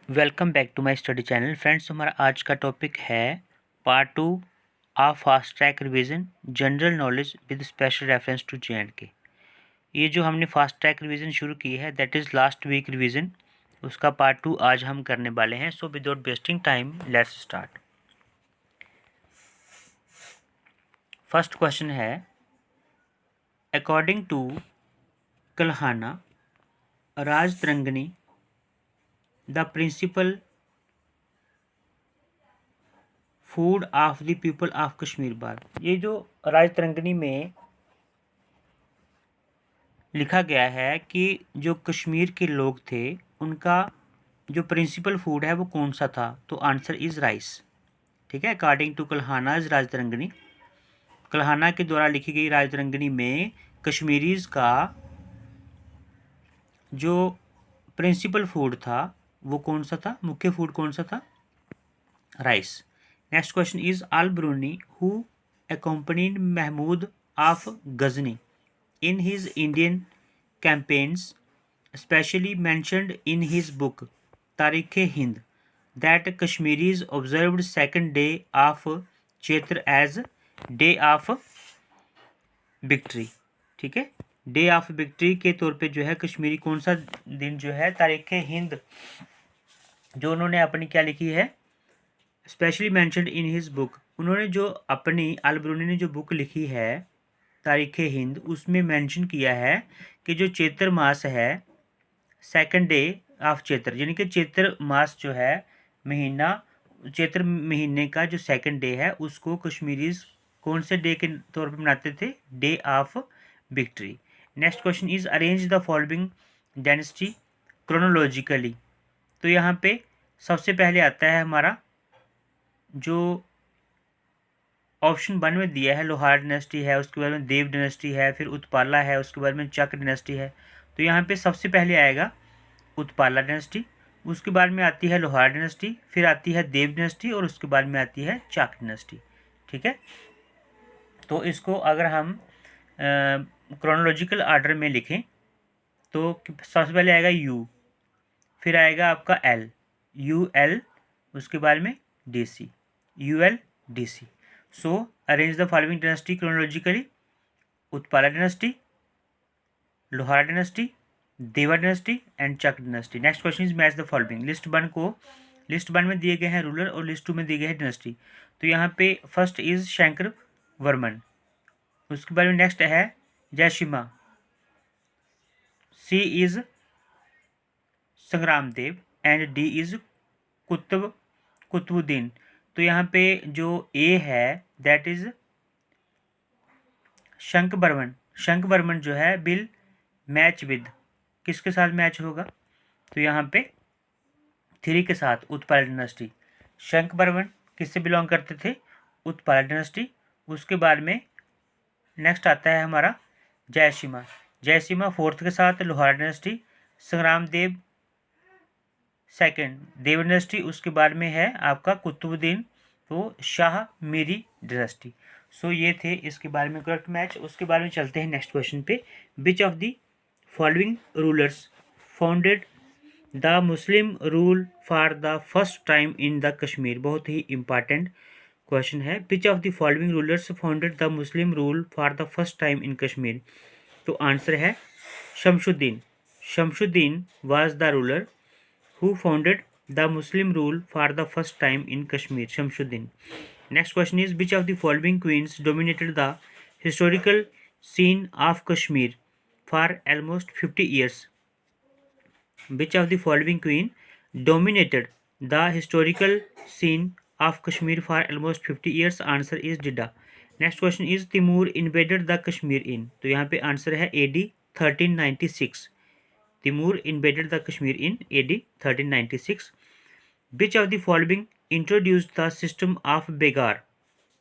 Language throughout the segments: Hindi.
Welcome back to my study channel. Friends, हमारा आज का टॉपिक है part 2 of fast track revision general knowledge with special reference to J and K. ये जो हमने फास्ट ट्रैक रिवीजन शुरू की है that is last week revision, उसका पार्ट 2 आज हम करने वाले हैं। So without wasting time let's start. First question है, according to Kalhana Rajatarangini the principal food of the people of Kashmir बार। ये जो राजतरंगिणी में लिखा गया है कि जो कश्मीर के लोग थे उनका जो प्रिंसिपल फूड है वो कौन सा था, तो आंसर इज़ राइस। ठीक है, अकॉर्डिंग टू कल्हानाज राजतरंगिणी, कल्हाना के द्वारा लिखी गई राजतरंगिणी में कश्मीरीज का जो प्रिंसिपल फूड था वो कौन सा था, मुख्य फूड कौन सा था, rice. Next question is all Bruny who accompanied Mahmud of Ghazni in his Indian campaigns, especially mentioned in his book Tarikh-e-Hind that Kashmiris observed second day of Chaitra as day of victory। ठीक है, डे ऑफ विक्ट्री के तौर पे जो है कश्मीरी कौन सा दिन जो है तारीख-ए-हिंद जो उन्होंने अपनी क्या लिखी है, specially mentioned in his book, उन्होंने जो अपनी अलब्रूनी ने जो बुक लिखी है तारीख-ए-हिंद उसमें मेंशन किया है कि जो चैत्र मास है सेकंड डे ऑफ चैत्र, यानी कि चैत्र मास जो है महीना, चैत्र महीने का जो सेकंड डे है उसको कश्मीरीज कौन से डे के तौर पर मनाते थे, day of victory. Next question is arrange the following dynasty chronologically. तो यहाँ पे सबसे पहले आता है हमारा जो ऑप्शन 1 में दिया है लोहार डिनेस्टी है, उसके बाद में देव डिनेस्टी है, फिर उत्पाला है, उसके बाद में चक डिनेस्टी है। तो यहाँ पे सबसे पहले आएगा उत्पाला डिनेस्टी, उसके बाद में आती है लोहार डिनेस्टी, फिर आती है देव डिनेस्टी और उसके बाद में आती है चक डिनेस्टी। ठीक है, तो इसको अगर हम क्रोनोलॉजिकल ऑर्डर में लिखें तो सबसे पहले आएगा यू, फिर आएगा आपका एल, यू एल, उसके बाद में D C, U L D C. So arrange the following dynasty chronologically, Utpala dynasty, Lohara dynasty, Deva dynasty and Chak dynasty. Next question is match the following. List one में दिए गए हैं रूलर और लिस्ट 2 में दिए गए हैं डायनेस्टी। तो यहाँ पे फर्स्ट इज शंकर वर्मन, उसके बाद में नेक्स्ट है जयशिमा, सी इज संग्राम देव एंड डी इज कुतुबुद्दीन। तो यहाँ पे जो ए है दैट इज शंख बर्मन जो है बिल मैच विद, किसके साथ मैच होगा, तो यहाँ पे 3 के साथ, उत्पाला डायनेस्टी। शंख बर्मन किससे बिलोंग करते थे, उत्पाला डायनेस्टी। उसके बाद में नेक्स्ट आता है हमारा जयसीमा 4th के साथ लोहारा डायनेस्टी, संग्राम देव सेकेंड देव डायनेस्टी, उसके बाद में है आपका कुतुबुद्दीन तो शाह मीरी डायनेस्टी। सो ये थे इसके बारे में करेक्ट मैच। उसके बारे में चलते हैं नेक्स्ट क्वेश्चन पे। Which of the following rulers founded the Muslim rule for the first time in the Kashmir. बहुत ही इंपॉर्टेंट क्वेश्चन है। Which of the following rulers founded the Muslim rule for the first time in Kashmir. तो आंसर है Shamsuddin was the ruler who founded the Muslim rule for the first time in Kashmir, Shamsuddin. Next question is, which of the following queens dominated the historical scene of Kashmir for almost 50 years? Which of the following queen dominated the historical scene of Kashmir for almost 50 years? Answer is Dida. Next question is, Timur invaded the Kashmir in, तो यहाँ पे आंसर है AD 1396। Timur invaded the Kashmir in AD 1396. Which of the following introduced the system of Begar,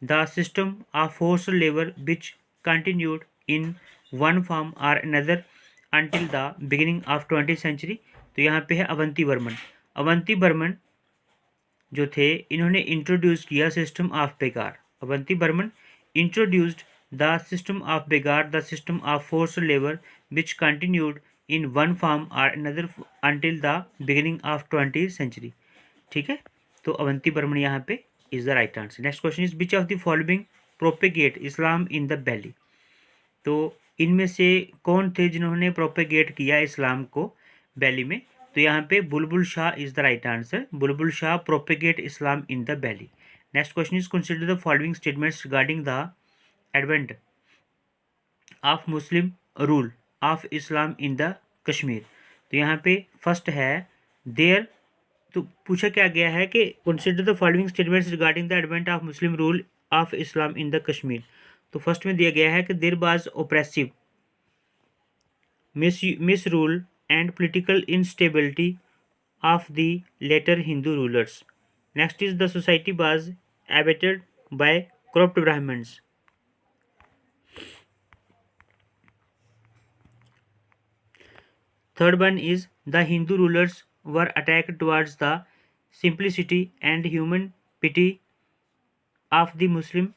the system of forced labor which continued in one form or another until the beginning of 20th century? तो यहाँ पे है अवंती बर्मन जो थे इन्होंने इंट्रोड्यूस किया system of begar. Avanti Varman introduced the system of begar, the system of forced labour which continued in one form or another until the beginning of 20th century. ठीक है, तो अवंती बर्मन यहाँ पे is the right answer. Next question is which of the following propagate Islam in the valley. तो इनमें से कौन थे जिन्होंने प्रोपेगेट किया इस्लाम को वैली में. तो यहाँ पे Bulbul Shah is the right answer. Bulbul Shah propagate Islam in the valley. Next question is consider the following statements regarding the advent of Muslim rule of Islam in the Kashmir. तो यहाँ पे फर्स्ट है देयर. तो पूछा क्या गया है कि consider the following statements regarding the advent of Muslim rule of Islam in the Kashmir. तो फर्स्ट में दिया गया है कि there was oppressive misrule and political instability of the later Hindu rulers. Next is the society was abetted by corrupt Brahmins. Third one is the Hindu rulers were attacked towards the simplicity and human pity of the Muslim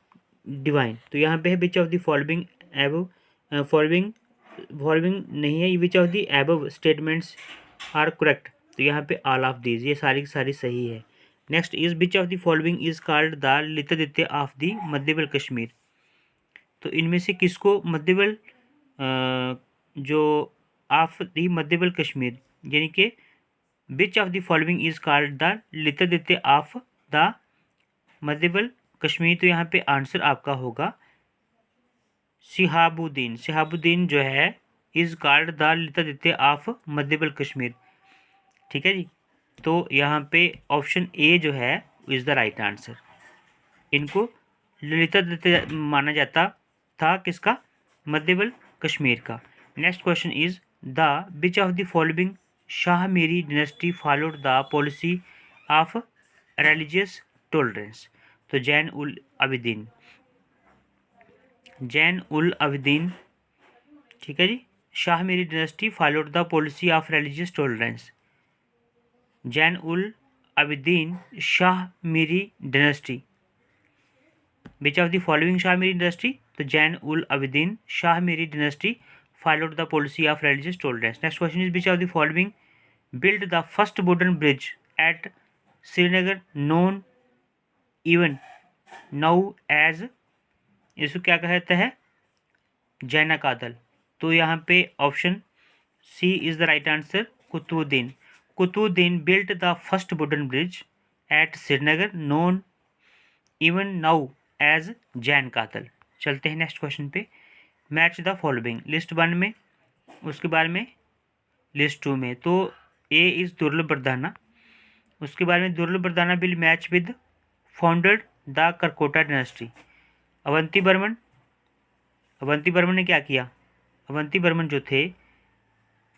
divine. तो यहाँ पे है which of the following above following नहीं है, which of the above statements are correct. तो यहाँ पे all of these, ये सारी की सारी सही है. Next is which of the following is called the Lalitaditya of the medieval Kashmir. तो इनमें से किसको मध्यबल जो ऑफ द मध्यबल कश्मीर यानी कि which of the following is called the Lalitaditya of the medieval Kashmir. तो यहाँ पे आंसर आपका होगा शिहाबुद्दीन. शिहाबुद्दीन जो है is called the Lalitaditya of medieval Kashmir. ठीक है जी. तो यहाँ पे ऑप्शन ए जो है इज द राइट आंसर. इनको लितादित्य माना जाता था किसका, मध्यबल कश्मीर का. Next question is the which of the following Shah Miri dynasty followed the policy of religious tolerance. तो जैन उल अबिदीन, ठीक है जी. Shah Miri dynasty followed the policy of religious tolerance. Zain ul Abidin Shah Miri dynasty. Which of the following Shah Miri dynasty. तो Zain ul Abidin Shah Miri dynasty followed the policy of religious tolerance. Next question is which of the following built the first wooden bridge at Srinagar known even now as, इसको क्या कहते हैं, जैना कादल. तो यहाँ पे option C is the right answer. Qutbuddin. Qutbuddin built the first wooden bridge at Srinagar known even now as Zain Kadal. चलते हैं नेक्स्ट क्वेश्चन पे. Match the following. लिस्ट 1 में, उसके बाद में लिस्ट 2 में. तो ए इज़ दुर्लभ बरदाना. उसके बाद में Durlabh Vardhana will match with founded the Karkota dynasty. Avanti Varman ने क्या किया. अवंती बर्मन जो थे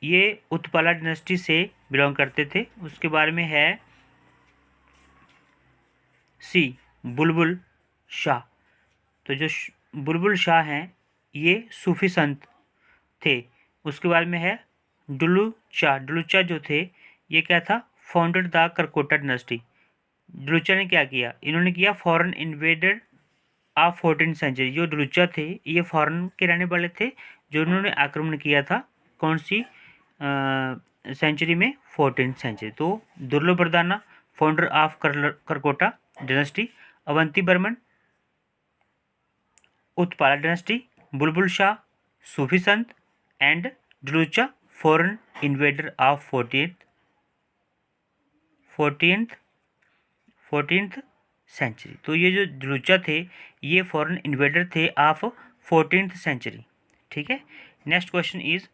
ये उत्पला डायनेस्टी से बिलोंग करते थे. उसके बारे में है सी बुलबुल शाह. तो जो बुलबुल शाह हैं ये सूफी संत थे. उसके बाद में है डुलुचा जो थे ये क्या था, फाउंडेड द करकोटा डायनेस्टी. डुलुचा ने क्या किया, इन्होंने किया foreign invaded of 14th century. जो डुलुचा थे ये फॉरेन के रहने वाले थे जो उन्होंने आक्रमण किया था कौन सी सेंचुरी में, 14th सेंचुरी. तो Durlabh Vardhana founder of Karkota dynasty. Avanti Varman Utpala dynasty. Bulbul Shah सूफी संत. And Dulucha foreign invader of 14th century. तो ये जो डुलुचा थे ये फॉरेन इन्वेडर थे ऑफ 14th सेंचुरी. ठीक है. Next question is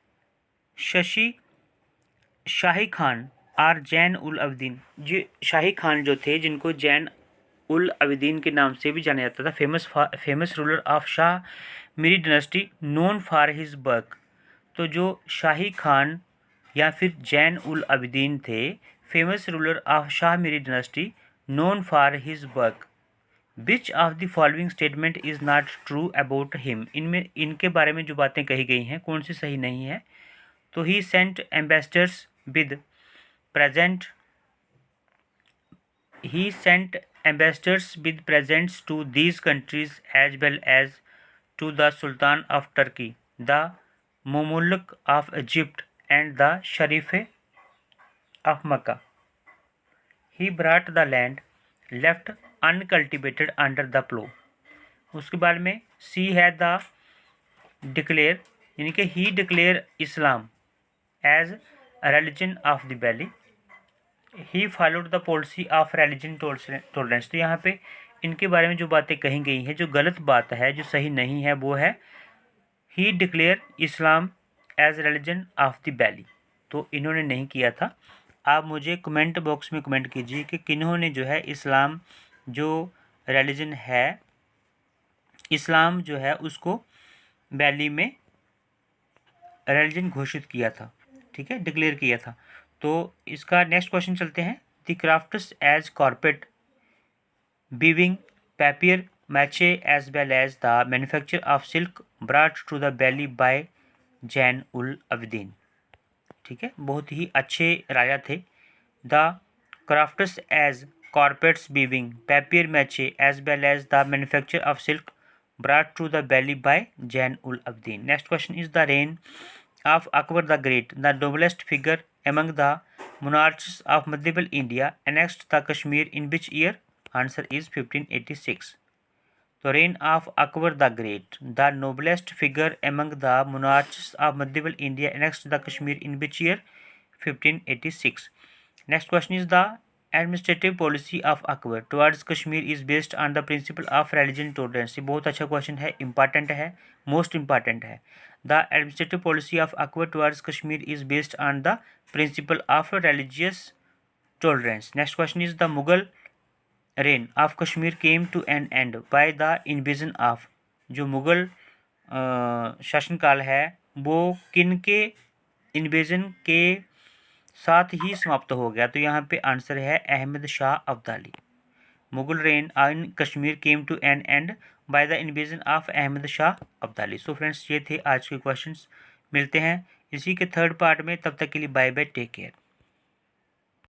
Shahi Khan और जैन उल अबिदीन. ये शाही खान जो थे जिनको जैन उल अबिदीन के नाम से भी जाना जाता था, famous ruler of Shah Miri dynasty known for his work. तो जो शाही खान या फिर जैन उल अबिदीन थे famous ruler of Shah Miri dynasty known for his work. Which of the following statement is not true about him. इनमें इनके बारे में जो बातें कही गई हैं कौन सी सही नहीं है. तो he sent ambassadors with present he sent ambassadors with presents to these countries as well as to the Sultan of Turkey, the Mamluk of Egypt and the Sharif of Makkah. He brought the land left uncultivated under the plow. उसके बाद में सी है द डिक्लेयर, यानी कि he declare Islam as religion of the valley. He followed the policy of religion tolerance. तो यहाँ पे इनके बारे में जो बातें कही गई हैं, जो गलत बात है, जो सही नहीं है, वो है he declare Islam as religion of the valley. तो इन्होंने नहीं किया था. आप मुझे कमेंट बॉक्स में कमेंट कीजिए कि किन्होंने जो है इस्लाम जो रिलीजन है, इस्लाम जो है उसको वैली में रिलीजन घोषित किया था. ठीक है, डिक्लेयर किया था. तो इसका नेक्स्ट क्वेश्चन चलते हैं. The crafts as carpet weaving papier mache as well as the manufacture of silk brought to the valley by Zain ul Abidin. ठीक है, बहुत ही अच्छे राजा थे. The crafts as carpets weaving papier mache as well as the manufacture of silk brought to the valley by Jain ul Abidin. Next question is the reign of Akbar the Great, the noblest figure among the monarchs of medieval India, annexed the Kashmir in which year? Answer is 1586. The reign of Akbar the Great, the noblest figure among the monarchs of medieval India, annexed the Kashmir in which year? 1586. Next question is the administrative policy of Akbar towards Kashmir is based on the principle of religion tolerance. ये बहुत अच्छा क्वेश्चन है, इंपॉर्टेंट है, मोस्ट इंपॉर्टेंट है. The administrative policy of Akbar towards Kashmir is based on the principle of religious tolerance. Next question is the Mughal reign of Kashmir came to an end by the invasion of. जो मुगल शासनकाल है वो किन के इन्वेजन के साथ ही समाप्त हो गया? तो यहाँ पे आंसर है Ahmad Shah Abdali. Mughal reign in Kashmir came to an end by the invasion of Ahmad Shah Abdali. So friends, ये थे आज के क्वेश्चंस. मिलते हैं इसी के थर्ड पार्ट में. तब तक के लिए बाय बाय, टेक केयर.